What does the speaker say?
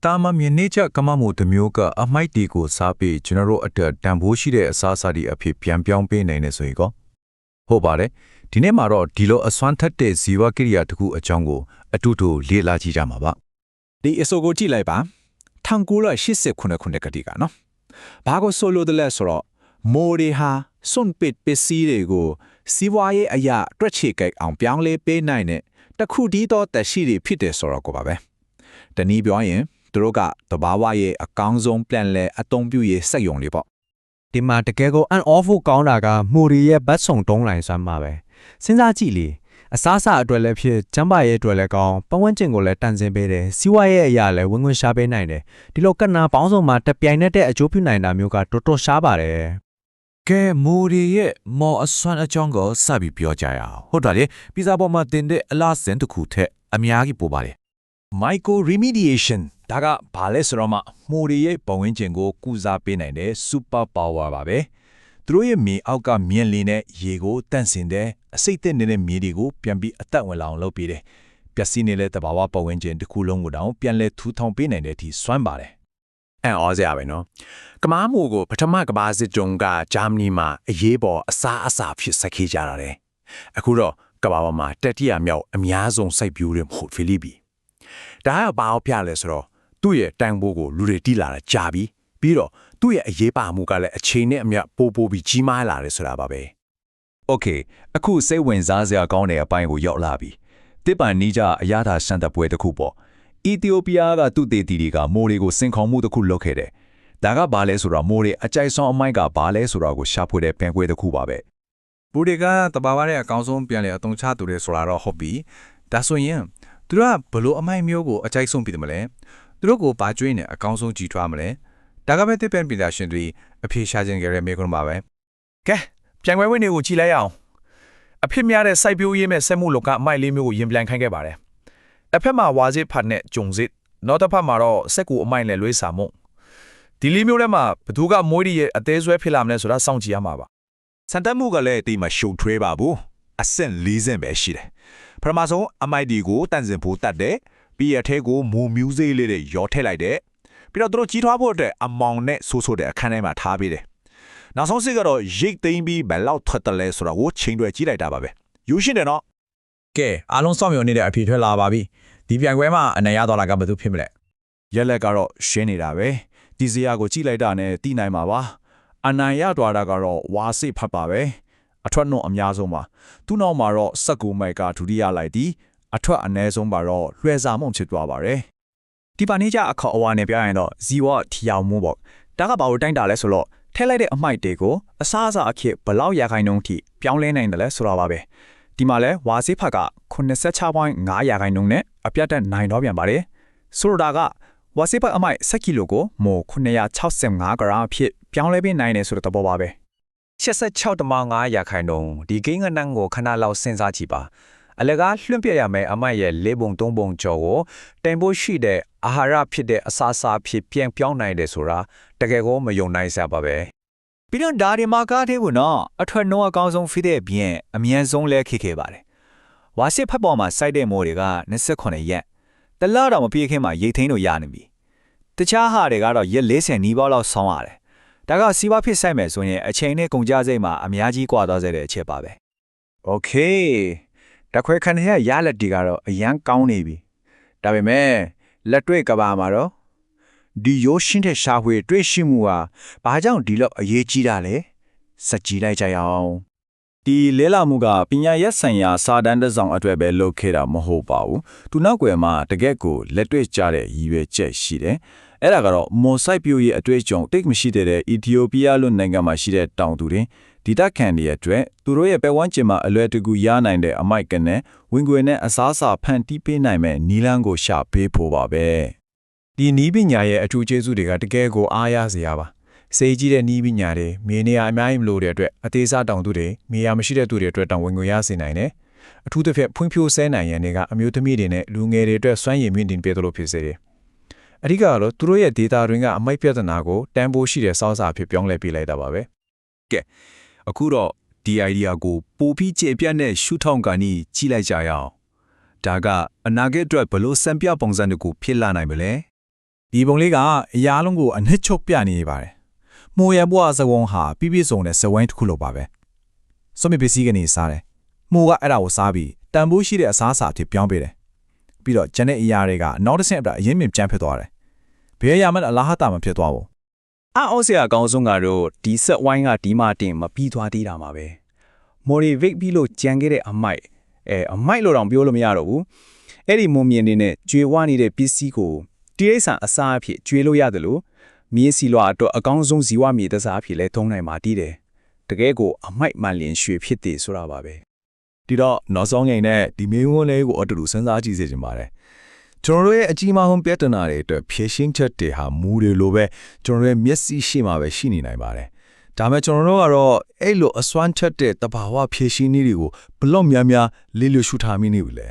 တာမမြင်နေချကမမှုတစ်မျိုးကအမိုက်တီကိုစားပြီးကျွန်တော်တို့အတွက်တန်ဖိုးရှိတဲ့အစားအစာတွေအဖြစ်ပြန်ပြောင်းပေးနိုင်နေဆိုရင်ကောဟုတ်ပါတယ်ဒီနေ့မှာတော့ဒီလိုအစွမ်းထက်တဲ့ဇီဝကိရိယာတစ်ခုအကြောင်းကိုအတူတူလေ့လာကြည့်ကြမှာပါ ဒီအဆိုကိုကြည့်လိုက်ပါ1989ခုနှစ်ကတိကနော်ဘာကိုဆိုလိုတယ်လဲဆိုတော့မိုရီဟာစွန်ပစ်ပစ္စည်းတွေကိုစီးပွားရေးအရာတွက်ချေကိတ်အောင်ပြောင်းလဲပေးနိုင်တဲ့တခုတည်းသောတရှိတွေဖြစ်တယ်ဆိုတော့ကိုပါပဲတနည်းပြောရင်သူတို့ကတဘာဝရဲ့အကောင်းဆုံးပြန်လဲအသုံးပြုရေးစက်ရုံတွေပေါ့ ဒီမှာတကယ်ကိုအန်အော့ဖို့ကောင်းတာကမှုရီရဲ့ဘတ်ဆုံတုံးလိုင်းစွမ်းမှာပဲစဉ်းစားကြည့်လေအစားအစာအတွက်လည်းဖြစ်ကျန်းမာရေးအတွက်လည်းကောင်းပတ်ဝန်းကျင်ကိုလည်းတန်ဆင်းပေးတယ်စီးပွားရေးအရာလည်းဝင်ဝင်ရှားပေးနိုင်တယ်ဒီလိုကဏ္ဍပေါင်းစုံမှာတပြိုင်နက်တဲ့အကျိုးပြုနိုင်တာမျိုးကတော်တော်ရှားပါတယ် ကဲမိုးရီရဲ့မော်အစွမ်းအကြောင်းကိုစပြီးပြောကြရအောင်ဟုတ်တယ်လေပီဇာပေါ်မှာတင်တဲ့အလားစင်တစ်ခုထက်အများကြီးပိုပါတယ် Micro remediation ဒါကဘာလဲဆိုတော့မှမှုတွေရဲ့ပတ်ဝန်းကျင်ကိုကုစားပေးနိုင်တဲ့ super power ပါပဲသူတို့ရဲ့မြေအောက်ကမြင်လင်းတဲ့ရေကိုတန့်စင်တဲ့အစိတ်သက်နေတဲ့မြေတွေကိုပြန်ပြီးအသက်ဝင်လာအောင်လုပ်ပေးတယ်ပျက်စီးနေတဲ့တဘာဝပတ်ဝန်းကျင်တစ်ခုလုံးကိုတောင်ပြန်လဲထူထောင်ပေးနိုင်တဲ့အထိစွမ်းပါတယ် အော်စရာပဲနော်ကမားမှုကိုပထမကဘာစစ်တုံးကဂျာမနီမှာအရေးပေါ်အစားအစာဖြစ်ဆက်ခဲ့ကြတာတယ်အခုတော့ကဘာပေါ်မှာတတိယမြောက်အများဆုံးစိုက်ပျိုးတဲ့မှုဖိလိပီဒါကဘာအောင်ပြလဲဆိုတော့သူ့ရဲ့တန်ဖိုးကိုလူတွေတီးလာတာကြာပြီပြီးတော့သူ့ရဲ့အရေးပါမှုကလည်းအချိန်နဲ့အမျှပိုပြီးကြီးမားလာတယ်ဆိုတာပါပဲ Okay အခုစိတ်ဝင်စားစရာကောင်းတဲ့အပိုင်းကိုရောက်လာပြီတစ်ပန်နီးကြအရာသာစံတပ်ပွဲတစ်ခုပေါ့အီသီယိုးပီးယားကသူ့တေတီတွေကမိုးတွေကိုစင်ခေါမှုတစ်ခုလုပ်ခဲ့တယ်ဒါကဘာလဲဆိုတော့မိုးတွေအကြိုက်ဆုံးအမိုက်ကဘာလဲဆိုတော့ကိုရှာဖွေတဲ့ပင်ကွဲတစ်ခုပါပဲ ဘူတွေကတဘာဝတဲ့အကောင်းဆုံးပြန်လေအတုံးချသူတွေဆိုတာတော့ဟုတ်ပြီဒါဆိုရင်သူတို့ကဘလို့အမိုက်မျိုးကိုအကြိုက်ဆုံးပြီးတယ်မလဲသူတို့ကိုဘာကျွေးနေအကောင်းဆုံးကြည်ထွားမလဲဒါကပဲတစ်ပန်ပညာရှင်တွေအဖြေရှာခြင်းကြတဲ့မေကွန်းပါပဲ ကဲပြန်ခွဲဝင်တွေကိုကြည့်လိုက်အောင်အဖြစ်များတဲ့စိုက်ပျိုးရေးမဲ့ဆက်မှုလောကအမိုက်လေးမျိုးကိုရင်ပြန်ခိုင်းခဲ့ပါတယ်အဖက်မှာဝါစစ်ဖတ်နဲ့ဂျုံစစ်နောက်တစ်ဖက်မှာတော့စက်ကူအမိုက်နဲ့လွေးစာမုံဒီလေးမျိုးထဲမှာဘသူကမွေးရရဲ့အသေးဆွဲဖြစ်လာမလဲဆိုတာစောင့်ကြည့်ရမှာပါ စံတက်မှုကလည်းအတိမရှုံထွေးပါဘူးအဆင့်၄ဆင့်ပဲရှိတယ်ပထမဆုံးအမိုက်ဒီကိုတန့်စင်ဖို့တတ်တယ်ပြီးရထဲကိုမူမျိုးစေးလေးတွေရောထည့်လိုက်တယ်ပြီးတော့သူတို့ကြီးထွားဖို့အတွက်အမောင်နဲ့ဆိုးဆိုးတဲ့အခန်းထဲမှာထားပေးတယ်နောက်ဆုံးစစ်ကတော့ရိတ်သိမ်းပြီးဘယ်လောက်ထွက်တယ်လဲဆိုတော့ကိုချိန်တွေကြီးလိုက်တာပါပဲယူရှင်းတယ်နော် ကဲအားလုံးစောင့်မျှော်နေတဲ့အဖြေထွက်လာပါပြီဒီပြိုင်ပွဲမှာအနိုင်ရသွားတာကဘယ်သူဖြစ်မလဲ ရက်လက်ကတော့ရှင်းနေတာပဲဒီစရာကိုကြည့်လိုက်တာနဲ့တီးနိုင်မှာပါအနိုင်ရသွားတာကတော့ဝါစစ်ဖတ်ပါပဲအထွက်နှုန်းအများဆုံးပါသူ့နောက်မှာတော့စက်ကူမိုက်ကဒုတိယလိုက်ပြီးအထွက်အနည်းဆုံးပါတော့လွှဲစာမှုန့်ဖြစ်သွားပါတယ် ဒီပါနေကြအခေါ်အဝါနဲ့ပြောရင်တော့ဇီဝထီအောင်မှုပေါ့ဒါကဘာလို့တိုင်းတာလဲဆိုတော့ထဲလိုက်တဲ့အမိုက်တွေကိုအစားအစာအဖြစ်ဘလောက်ရာခိုင်နှုန်းထိပြောင်းလဲနိုင်တယ်လဲဆိုတာပါပဲဒီမှာလဲဝါစေးဖတ်က86.5ရာခိုင်နှုန်းနဲ့အပြတ်တက်နိုင်တော့ပြန်ပါတယ်ဆိုတော့ဒါကဝါစေးဖတ်အမိုက်10ကီလိုကိုမို့965ဂရမ်အဖြစ်ပြောင်းလဲပေးနိုင်တယ်ဆိုတဲ့သဘောပါပဲ 86.5ရာခိုင်နှုန်းဒီကိန်းကနန်းကိုခဏလောက်စဉ်းစားကြည့်ပါအလကားလွှင့်ပြရမယ်အမိုက်ရဲ့၄ပုံ၃ပုံကျော်ကိုတင်ဖို့ရှိတဲ့အာဟာရဖြစ်တဲ့အစာအစာဖြစ်ပြန်ပြောင်းနိုင်တယ်ဆိုတာတကယ်ကိုမယုံနိုင်စရာပါပဲ ပြီးတော့ဒါဒီမာကားသေးဘူးနော်အထွက်နှုန်းအကောင်းဆုံးဖြစ်တဲ့ပြင်အမြန်ဆုံးလဲခေခဲ့ပါတယ်ဝါစစ်ဖတ်ပေါ်မှာစိုက်တဲ့မိုးတွေက29ရက်တလားတော့မပြေးခင်မှာရိတ်သိမ်းလို့ရနေပြီတခြားဟာတွေကတော့ရက်40နီးပါးလောက်ဆောင်းရတယ်ဒါကစီးပွားဖြစ်ဆိုင်မယ်ဆိုရင်အချိန်နဲ့ကုန်ကြစိတ်မှာအများကြီးကွာသွားစေတဲ့အချက်ပါပဲ Okay တခွဲခဏရရလက်တီကတော့အရန်ကောင်းနေပြီဒါပေမဲ့လက်တွေ့ကဘာမှာတော့ဒီရိုးရှင်းတဲ့ရှာဖွေတွေ့ရှိမှုဟာဘာကြောင့်ဒီလောက်အရေးကြီးတာလဲစက်ကြည့်လိုက်ကြရအောင် ဒီလဲလာမှုကပညာရက်ဆိုင်ရာစာတန်းတစ်စောင်အတွက်ပဲလုပ်ခဲ့တာမဟုတ်ပါဘူးသူနောက်ွယ်မှာတကယ့်ကိုလက်တွေ့ကျတဲ့ရည်ရွယ်ချက်ရှိတယ်အဲ့ဒါကတော့မော်ဆိုင်ပြိုရဲ့အတွေ့အကြုံတိတ်မရှိတဲ့အီသီယိုးပီးယားလိုနိုင်ငံမှာရှိတဲ့တောင်သူတွေဒီတက်ခံတွေအတွက်သူတို့ရဲ့ပတ်ဝန်းကျင်မှာအလွယ်တကူရနိုင်တဲ့အမိုက်ကနဲ့ဝင်ခွေနဲ့အစားအစာဖန်တီးပေးနိုင်မဲ့နီလန်းကိုရှာပေးဖို့ပါပဲ ဒီနီးပညာရဲ့အထူးကျေးဇူးတွေကတကယ်ကိုအားရစရာပါစေကြီးတဲ့နီးပညာတွေမြေနေရာအများကြီးမလို့တဲ့အတွက်အသေးစားတောင်သူတွေမြေယာမရှိတဲ့သူတွေအတွက်တောင်ဝင်ငွေရစေနိုင်တယ်အထူးသဖြင့်ဖွံ့ဖြိုးဆဲနိုင်ရန်တွေကအမျိုးသမီးတွေနဲ့လူငယ်တွေအတွက်စွမ်းရည်မြင့်တင်ပေးသလိုဖြစ်စေတယ်အဓိကတော့သူတို့ရဲ့ data တွေကအမိုက်ပြဿနာကိုတန်ဖိုးရှိတဲ့စောင်းစာဖြစ်ပြောင်းလဲပေးလိုက်တာပါပဲ ကဲအခုတော့ဒီ idea ကိုပိုပြီးကျေပြတ်တဲ့ရှုထောင့်ကနေကြည့်လိုက်ကြရအောင်ဒါကအနာဂတ်အတွက်ဘလို့စံပြပုံစံတကူဖြစ်လာနိုင်မလဲ ဒီပုံလေးကအရာလုံးကိုအနှစ်ချုပ်ပြနေပါတယ်။မိုးရဘွားစဝုံဟာပြပြစုံတဲ့စဝိုင်းတစ်ခုလိုပါပဲ။စွန့်ပစ္စည်းကနေစားတယ်။မိုးကအဲ့ဒါကိုစားပြီးတန်ဖိုးရှိတဲ့အစားအစာအဖြစ်ပြောင်းပေးတယ်။ပြီးတော့ဂျန်တဲ့အရာတွေကနောက်တစ်ဆင့်အပြအရင်မြင်ကြမ်းဖြစ်သွားတယ်။ဘယ်ရမှအလားဟာတာမဖြစ်သွားဘူး။ အောက်စရာအကောင်းဆုံးကတော့ဒီဆက်ဝိုင်းကဒီမှတင်မပြီးသွားသေးတာမှာပဲမော်ရီဗိတ်ပြီးလို့ကြံခဲ့တဲ့အမိုက်လို့တော့ပြောလို့မရတော့ဘူးအဲ့ဒီမုံမြင်နေနဲ့ကျွေဝနေတဲ့ပစ္စည်းကိုတိရိစ္ဆာန်အစားအဖြစ်ကျွေလို့ရတယ်လို့မြေစီလွာအတွက်အကောင်းဆုံးဇီဝမြေတစားအဖြစ်လဲသုံးနိုင်မှာတည်တယ်တကယ်ကိုအမိုက်မှန်လျင်ရွှေဖြစ်တယ်ဆိုတာပါပဲ ဒီတော့နောက်ဆုံးငိမ့်နဲ့ဒီမင်းဝန်လေးကိုအတူတူစဉ်းစားကြည့်စေချင်ပါတယ်ကျွန်တော်တို့ရဲ့အကြီးမားဆုံးပြဿနာတွေအတွက်ဖြေရှင်းချက်တွေဟာမူတွေလိုပဲကျွန်တော်တို့ရဲ့မျက်စိရှိမှပဲရှိနေနိုင်ပါတယ်ဒါမဲ့ကျွန်တော်တို့ကတော့အဲ့လိုအစွမ်းချက်တဲ့တဘာဝဖြေရှင်းနည်းတွေကိုဘလော့များများလေးလျှူရှုထားမိနေပြီလေ